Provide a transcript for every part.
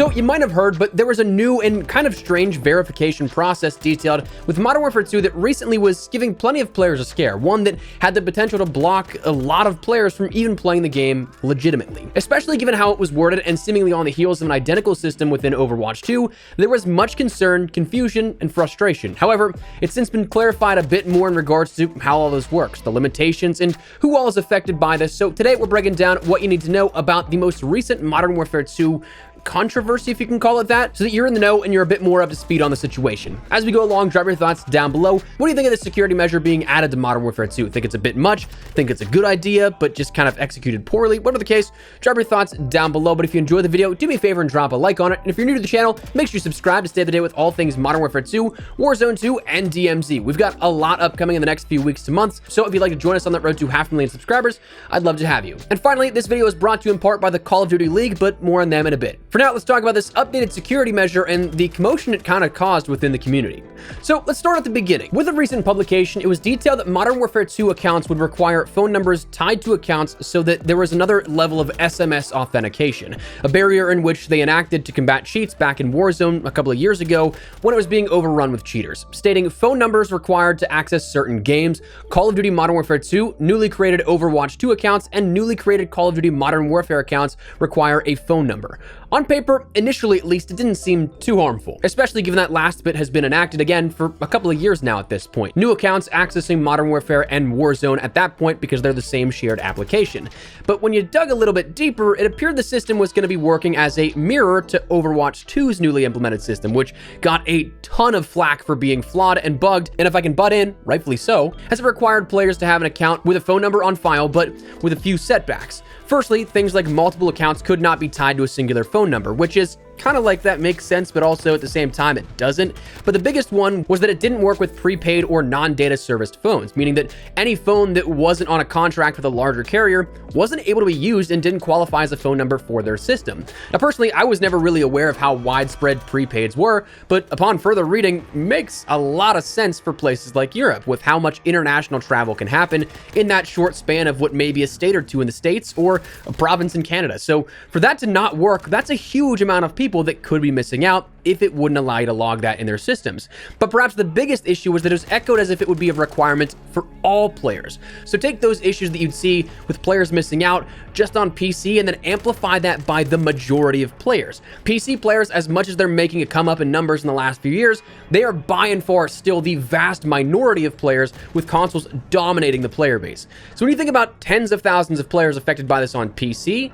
So you might have heard, but there was a new and kind of strange verification process detailed with Modern Warfare 2 that recently was giving plenty of players a scare, one that had the potential to block a lot of players from even playing the game legitimately. Especially given how it was worded and seemingly on the heels of an identical system within Overwatch 2, there was much concern, confusion, and frustration. However, it's since been clarified a bit more in regards to how all this works, the limitations, and who all is affected by this. So today we're breaking down what you need to know about the most recent Modern Warfare 2 controversy, if you can call it that, so that you're in the know and you're a bit more up to speed on the situation. As we go along, drop your thoughts down below. What do you think of this security measure being added to Modern Warfare 2? Think it's a bit much? Think it's a good idea, but just kind of executed poorly? Whatever the case, drop your thoughts down below. But if you enjoyed the video, do me a favor and drop a like on it. And if you're new to the channel, make sure you subscribe to stay up to date with all things Modern Warfare 2, Warzone 2, and DMZ. We've got a lot upcoming in the next few weeks to months, so if you'd like to join us on that road to 500,000 subscribers, I'd love to have you. And finally, this video is brought to you in part by the Call of Duty League, but more on them in a bit. For now, let's talk about this updated security measure and the commotion it kind of caused within the community. So let's start at the beginning. With a recent publication, it was detailed that Modern Warfare 2 accounts would require phone numbers tied to accounts so that there was another level of SMS authentication, a barrier in which they enacted to combat cheats back in Warzone a couple of years ago when it was being overrun with cheaters, stating phone numbers required to access certain games, Call of Duty Modern Warfare 2, newly created Overwatch 2 accounts, and newly created Call of Duty Modern Warfare accounts require a phone number. On paper, initially at least, it didn't seem too harmful, especially given that last bit has been enacted again for a couple of years now at this point. New accounts accessing Modern Warfare and Warzone at that point because they're the same shared application. But when you dug a little bit deeper, it appeared the system was going to be working as a mirror to Overwatch 2's newly implemented system, which got a ton of flack for being flawed and bugged, and if I can butt in, rightfully so, as it required players to have an account with a phone number on file, but with a few setbacks. Firstly, things like multiple accounts could not be tied to a singular phone number, which is kind of like that makes sense, but also at the same time it doesn't. But the biggest one was that it didn't work with prepaid or non-data serviced phones, meaning that any phone that wasn't on a contract with a larger carrier wasn't able to be used and didn't qualify as a phone number for their system. Now, personally, I was never really aware of how widespread prepaids were, but upon further reading, makes a lot of sense for places like Europe, with how much international travel can happen in that short span of what may be a state or two in the States or a province in Canada. So for that to not work, that's a huge amount of people that could be missing out if it wouldn't allow you to log that in their systems. But perhaps the biggest issue was that it was echoed as if it would be a requirement for all players. So take those issues that you'd see with players missing out just on PC and then amplify that by the majority of players. PC players, as much as they're making a come up in numbers in the last few years, they are by and far still the vast minority of players, with consoles dominating the player base. So when you think about tens of thousands of players affected by this on PC,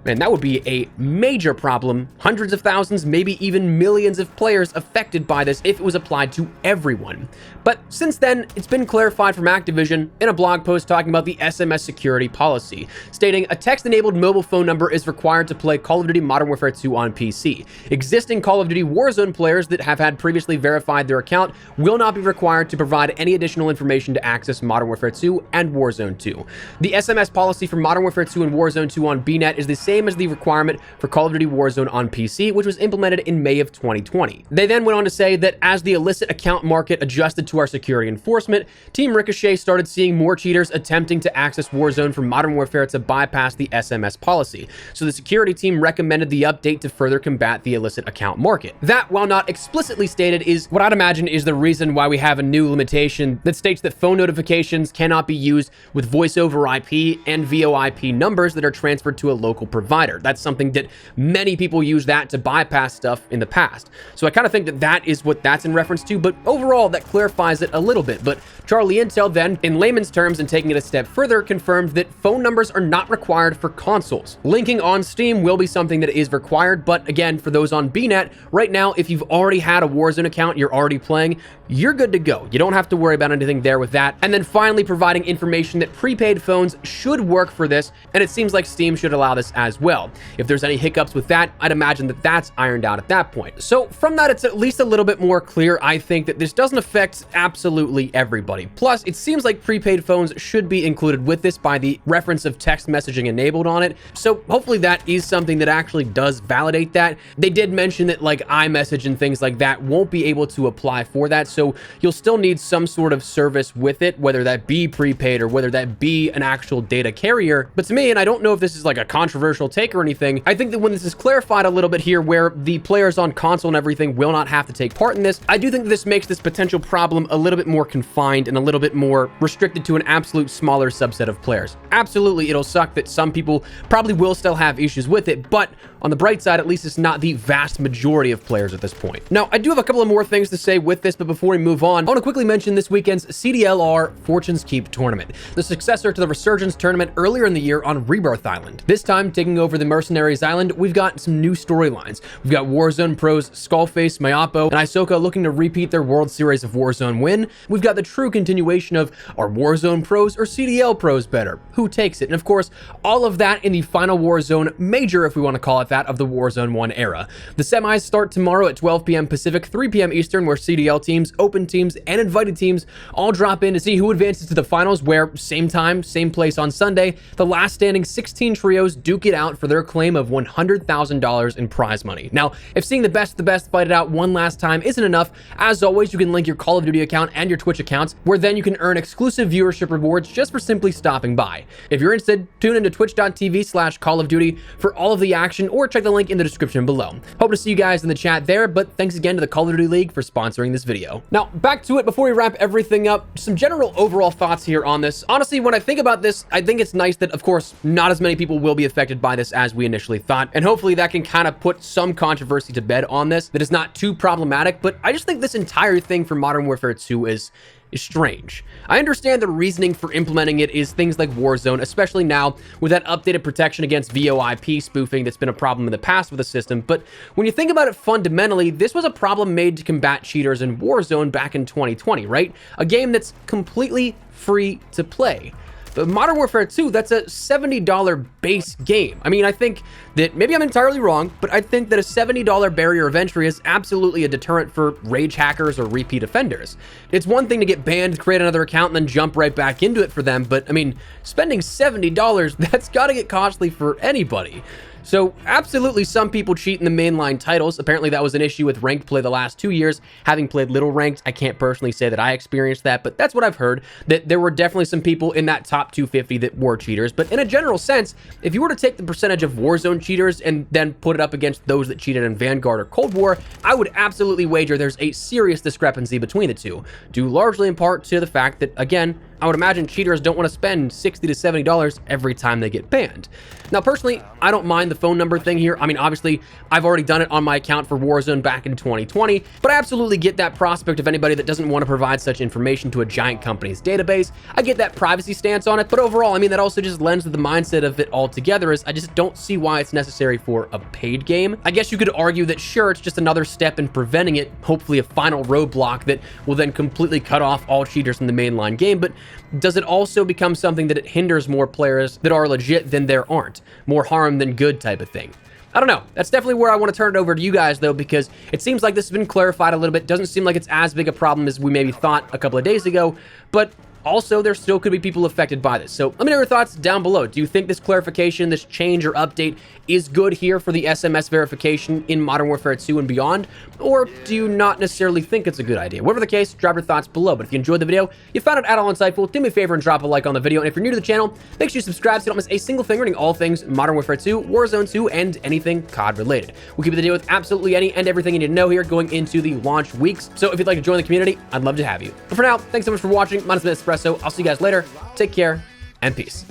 man, that would be a major problem. Hundreds of thousands, maybe even millions of players affected by this if it was applied to everyone. But since then, it's been clarified from Activision in a blog post talking about the SMS security policy, stating a text-enabled mobile phone number is required to play Call of Duty Modern Warfare 2 on PC. Existing Call of Duty Warzone players that have had previously verified their account will not be required to provide any additional information to access Modern Warfare 2 and Warzone 2. The SMS policy for Modern Warfare 2 and Warzone 2 on BNet is the same as the requirement for Call of Duty Warzone on PC, which was implemented in May of 2020. They then went on to say that as the illicit account market adjusted to our security enforcement, Team Ricochet started seeing more cheaters attempting to access Warzone from Modern Warfare to bypass the SMS policy. So the security team recommended the update to further combat the illicit account market. That, while not explicitly stated, is what I'd imagine is the reason why we have a new limitation that states that phone notifications cannot be used with voice over IP and VoIP numbers that are transferred to a local provider. That's something that many people use that to bypass stuff in the past. So I kind of think that that is what that's in reference to, but overall that clarifies it a little bit. But Charlie Intel then, in layman's terms and taking it a step further, confirmed that phone numbers are not required for consoles. Linking on Steam will be something that is required, but again, for those on BNet, right now, if you've already had a Warzone account, you're already playing, you're good to go. You don't have to worry about anything there with that. And then finally providing information that prepaid phones should work for this, and it seems like Steam should allow this as well. If there's any hiccups with that, I'd imagine that that's ironed out at that point. So from that, it's at least a little bit more clear, I think, that this doesn't affect absolutely everybody. Plus, it seems like prepaid phones should be included with this by the reference of text messaging enabled on it. So hopefully that is something that actually does validate that. They did mention that like iMessage and things like that won't be able to apply for that. So you'll still need some sort of service with it, whether that be prepaid or whether that be an actual data carrier. But to me, and I don't know if this is like a controversial controversial take or anything. I think that when this is clarified a little bit here, where the players on console and everything will not have to take part in this, I do think this makes this potential problem a little bit more confined and a little bit more restricted to an absolute smaller subset of players. Absolutely, it'll suck that some people probably will still have issues with it, but on the bright side, at least it's not the vast majority of players at this point. Now, I do have a couple of more things to say with this, but before we move on, I want to quickly mention this weekend's CDLR Fortune's Keep tournament, the successor to the Resurgence tournament earlier in the year on Rebirth Island. This time, taking over the Mercenaries Island, we've got some new storylines. We've got Warzone pros Skullface, Mayapo, and Ahsoka looking to repeat their World Series of Warzone win. We've got the true continuation of, are Warzone pros or CDL pros better? Who takes it? And of course, all of that in the final Warzone major, if we want to call it that, of the Warzone 1 era. The semis start tomorrow at 12 p.m. Pacific, 3 p.m. Eastern, where CDL teams, open teams, and invited teams all drop in to see who advances to the finals, where same time, same place on Sunday, the last standing 16 trios duke it out for their claim of $100,000 in prize money. Now, if seeing the best fight it out one last time isn't enough, as always, you can link your Call of Duty account and your Twitch accounts, where then you can earn exclusive viewership rewards just for simply stopping by. If you're interested, tune into twitch.tv/Call of Duty for all of the action, or check the link in the description below. Hope to see you guys in the chat there, but thanks again to the Call of Duty League for sponsoring this video. Now, back to it before we wrap everything up. Some general overall thoughts here on this. Honestly, when I think about this, I think it's nice that, of course, not as many people will be affected by this as we initially thought, and hopefully that can kind of put some controversy to bed on this, that is not too problematic, but I just think this entire thing for Modern Warfare 2 is strange. I understand the reasoning for implementing it is things like Warzone, especially now with that updated protection against VoIP spoofing that's been a problem in the past with the system, but when you think about it fundamentally, this was a problem made to combat cheaters in Warzone back in 2020, right? A game that's completely free to play. But Modern Warfare 2, that's a $70 base game. I mean, I think that maybe I'm entirely wrong, but I think that a $70 barrier of entry is absolutely a deterrent for rage hackers or repeat offenders. It's one thing to get banned, create another account, and then jump right back into it for them, but I mean, spending $70, that's gotta get costly for anybody. So absolutely some people cheat in the mainline titles. Apparently that was an issue with ranked play the last 2 years. Having played little ranked, I can't personally say that I experienced that, but that's what I've heard, that there were definitely some people in that top 250 that were cheaters. But in a general sense, if you were to take the percentage of Warzone cheaters and then put it up against those that cheated in Vanguard or Cold War, I would absolutely wager there's a serious discrepancy between the two, due largely in part to the fact that, again, I would imagine cheaters don't want to spend $60 to $70 every time they get banned. Now, personally, I don't mind the phone number thing here. I mean, obviously, I've already done it on my account for Warzone back in 2020, but I absolutely get that prospect of anybody that doesn't want to provide such information to a giant company's database. I get that privacy stance on it, but overall, I mean, that also just lends to the mindset of it altogether, is I just don't see why it's necessary for a paid game. I guess you could argue that, sure, it's just another step in preventing it, hopefully a final roadblock that will then completely cut off all cheaters in the mainline game, but does it also become something that it hinders more players that are legit than there aren't? More harm than good type of thing. I don't know. That's definitely where I want to turn it over to you guys, though, because it seems like this has been clarified a little bit. Doesn't seem like it's as big a problem as we maybe thought a couple of days ago, but also, there still could be people affected by this. So let me know your thoughts down below. Do you think this clarification, this change or update is good here for the SMS verification in Modern Warfare 2 and beyond? Or do you not necessarily think it's a good idea? Whatever the case, drop your thoughts below. But if you enjoyed the video, you found it at all insightful, do me a favor and drop a like on the video. And if you're new to the channel, make sure you subscribe so you don't miss a single thing regarding all things Modern Warfare 2, Warzone 2, and anything COD related. We'll keep it the deal with absolutely any and everything you need to know here going into the launch weeks. So if you'd like to join the community, I'd love to have you. But for now, thanks so much for watching. My name is Espresso. I'll see you guys later. Take care and peace.